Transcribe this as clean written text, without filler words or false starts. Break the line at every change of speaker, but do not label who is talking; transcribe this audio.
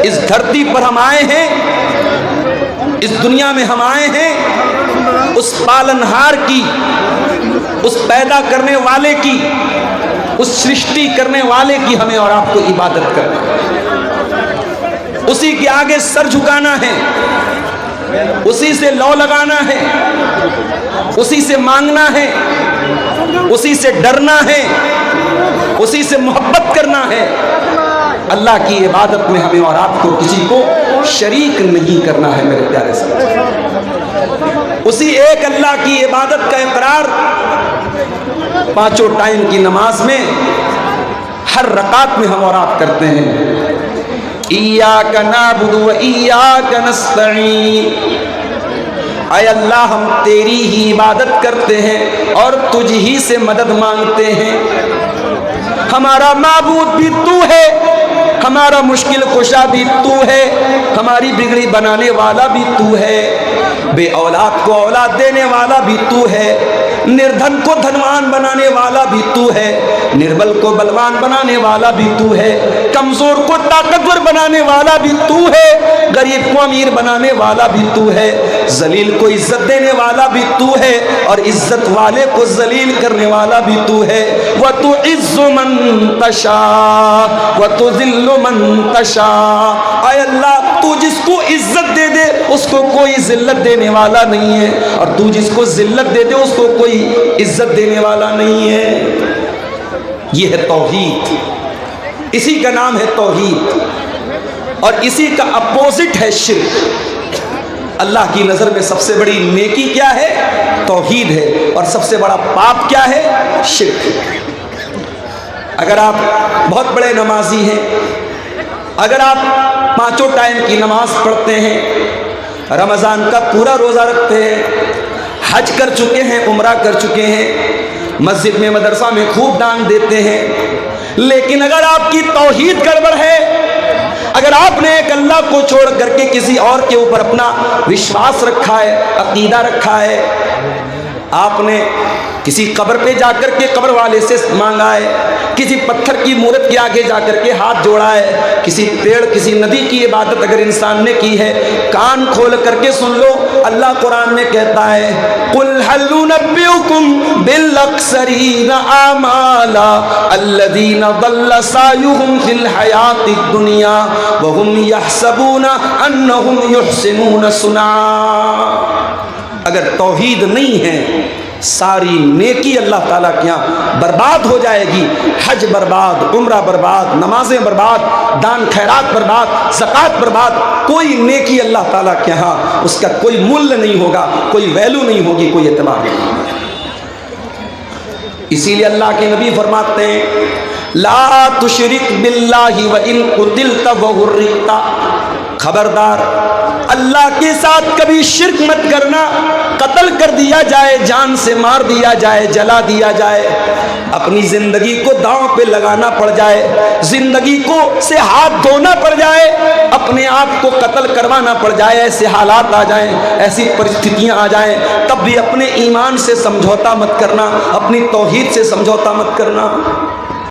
इस धरती पर हम आए हैं, इस दुनिया में हम आए हैं उस पालनहार की, उस पैदा करने वाले की, उस सृष्टि करने वाले की हमें और आपको इबादत करना है। उसी के आगे सर झुकाना है, उसी से लौ लगाना है, उसी से मांगना है, उसी से डरना है, उसी से मोहब्बत करना है। अल्लाह की इबादत में हमें और आपको किसी को शरीक नहीं करना है मेरे प्यारे साथी। उसी एक अल्लाह की इबादत का इकरार पांचों टाइम की नमाज में हर रकात में हम और आप करते हैं। इय्याका नअबुदु व इय्याका नस्तईन। ऐ अल्लाह हम तेरी ही इबादत करते हैं और तुझ ही से मदद मांगते हैं। हमारा माबूद भी तू है, हमारा मुश्किल कुशा भी तू है, हमारी बिगड़ी बनाने वाला भी तू है, बे औलाद को औलाद देने वाला भी तू है, निर्धन को धनवान बनाने वाला भी तू है, निर्बल को बलवान बनाने वाला भी तू है, कमजोर को ताकतवर बनाने वाला भी तू है, गरीब को अमीर बनाने वाला भी तू है, जलील को इज्जत देने वाला भी तू है और इज्जत वाले को जलील करने वाला भी तू है। व तु इज्जु मन तशा व तु जिल्लु मन तशा। ऐ अल्लाह तू जिसको इज्जत दे दे उसको कोई जिल्लत देने वाला नहीं है और तू जिसको जिल्लत दे दे उसको कोई इज्जत देने वाला नहीं है। यह है तौहीद, इसी का नाम है तौहीद और इसी का अपोजिट है शिर्क। अल्लाह की नज़र में सबसे बड़ी नेकी क्या है? तौहीद है और सबसे बड़ा पाप क्या है? शिर्क। अगर आप बहुत बड़े नमाजी हैं, अगर आप पांचों टाइम की नमाज पढ़ते हैं, रमज़ान का पूरा रोज़ा रखते हैं, हज कर चुके हैं, उम्रा कर चुके हैं, मस्जिद में मदरसा में खूब दान देते हैं, लेकिन अगर आपकी तौहीद गड़बड़ है, अगर आपने एक अल्लाह को छोड़ करके किसी और के ऊपर अपना विश्वास रखा है, अकीदा रखा है, आपने किसी कब्र पे जाकर के कब्र वाले से मांगा है, किसी पत्थर की मूर्त के आगे जाकर के हाथ जोड़ा है, किसी पेड़ किसी नदी की इबादत अगर इंसान ने की है, कान खोल करके सुन लो। अल्लाह कुरान में कहता है कुल हल नुनब्बिउकुम बिल अक्सरीन आमाला अल्लज़ीना दल्ल सायुहुम फिल हयातिद दुनिया व हुम यहसबूना अन्नहुम युहसिनून सुना। अगर तौहीद नहीं है सारी नेकी अल्लाह ताला के यहाँ बर्बाद हो जाएगी। हज बर्बाद, उम्रा बर्बाद, नमाजें बर्बाद, दान खैरात बर्बाद, ज़कात बर्बाद, कोई नेकी अल्लाह ताला के यहाँ उसका कोई मूल्य नहीं होगा, कोई वैल्यू नहीं होगी, कोई एतबार नहीं होगा। इसीलिए अल्लाह के नबी फरमाते हैं ला तुशरिक बिल्लाहि व इन कुतिलता व हुर्रिकता। खबरदार अल्लाह के साथ कभी शिर्क मत करना। कत्ल कर दिया जाए, जान से मार दिया जाए, जला दिया जाए, अपनी जिंदगी को दांव पे लगाना पड़ जाए, जिंदगी को से हाथ धोना पड़ जाए, अपने आप को कत्ल करवाना पड़ जाए, ऐसे हालात आ जाएं, ऐसी परिस्थितियां आ जाएं, तब भी अपने ईमान से समझौता मत करना, अपनी तौहीद से समझौता मत करना।